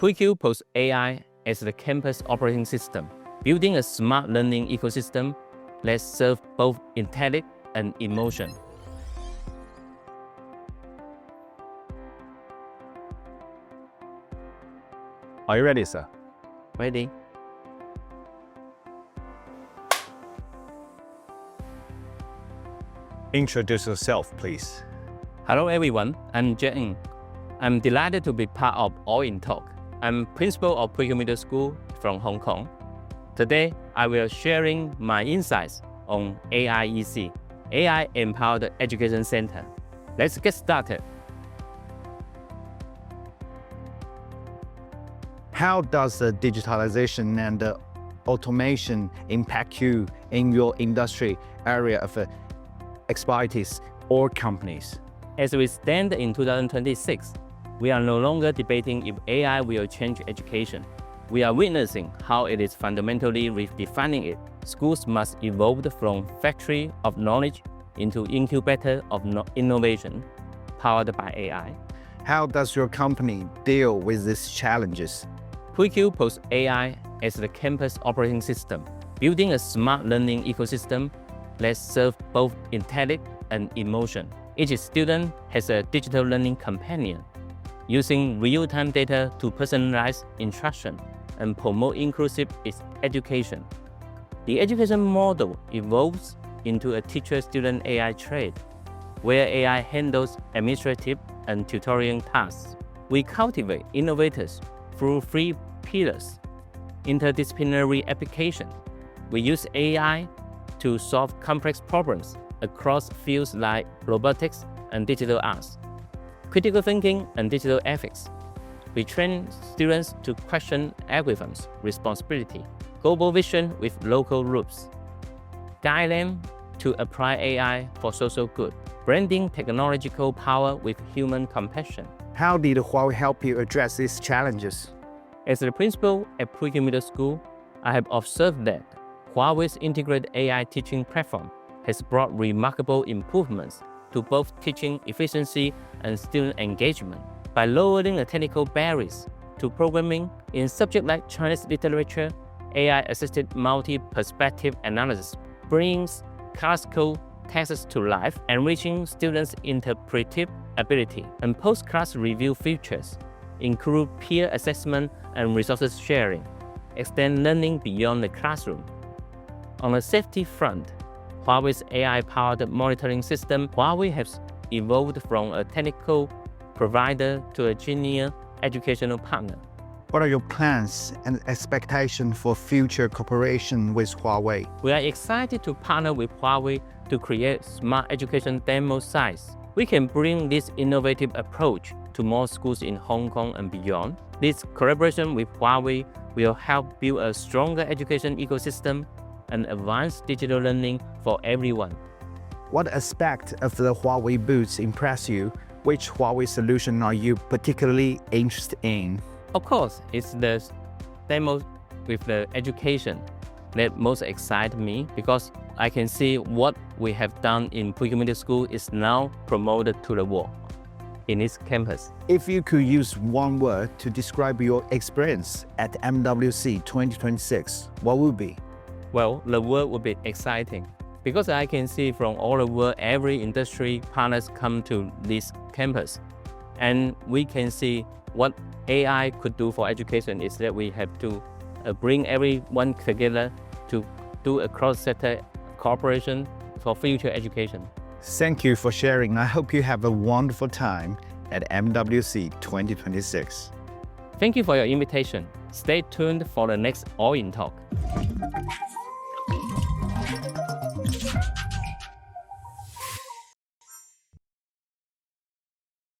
PUIQ puts AI as the campus operating system, building a smart learning ecosystem that serves both intellect and emotion. Are you ready, sir? Ready? Introduce yourself, please. Hello everyone, I'm Jae. I'm delighted to be part of All in Talk. I'm principal of PUIQ Middle School from Hong Kong. Today, I will sharing my insights on AIEC, AI Empowered Education Center. Let's get started. How does the digitalization and the automation impact you in your industry area of expertise or companies? As we stand in 2026, we are no longer debating if AI will change education. We are witnessing how it is fundamentally redefining it. Schools must evolve from factory of knowledge into incubator of innovation powered by AI. How does your company deal with these challenges? PUIQ puts AI as the campus operating system, building a smart learning ecosystem that serves both intellect and emotion. Each student has a digital learning companion, using real-time data to personalize instruction and promote inclusive education. The education model evolves into a teacher-student AI trade, where AI handles administrative and tutoring tasks. We cultivate innovators through three pillars: interdisciplinary application. We use AI to solve complex problems across fields like robotics and digital arts, critical thinking and digital ethics. We train students to question algorithms, responsibility, global vision with local roots, guide them to apply AI for social good, blending technological power with human compassion. How did Huawei help you address these challenges? As the principal at PUIQ Middle School, I have observed that Huawei's integrated AI teaching platform has brought remarkable improvements to both teaching efficiency and student engagement. By lowering the technical barriers to programming in subjects like Chinese literature, AI-assisted multi-perspective analysis brings classical texts to life, enriching students' interpretive ability. And post-class review features include peer assessment and resources sharing, extend learning beyond the classroom. On the safety front, Huawei's AI-powered monitoring system, Huawei has evolved from a technical provider to a junior educational partner. What are your plans and expectations for future cooperation with Huawei? We are excited to partner with Huawei to create smart education demo sites. We can bring this innovative approach to more schools in Hong Kong and beyond. This collaboration with Huawei will help build a stronger education ecosystem and advanced digital learning for everyone. What aspect of the Huawei booths impress you? Which Huawei solution are you particularly interested in? Of course, it's the demo with the education that most excites me, because I can see what we have done in PUIQ Middle School is now promoted to the world in its campus. If you could use one word to describe your experience at MWC 2026, what would it be? Well, the word would be exciting, because I can see from all over every industry partners come to this campus, and we can see what AI could do for education is that we have to bring everyone together to do a cross-sector cooperation for future education. Thank you for sharing. I hope you have a wonderful time at MWC 2026. Thank you for your invitation. Stay tuned for the next All in Talk.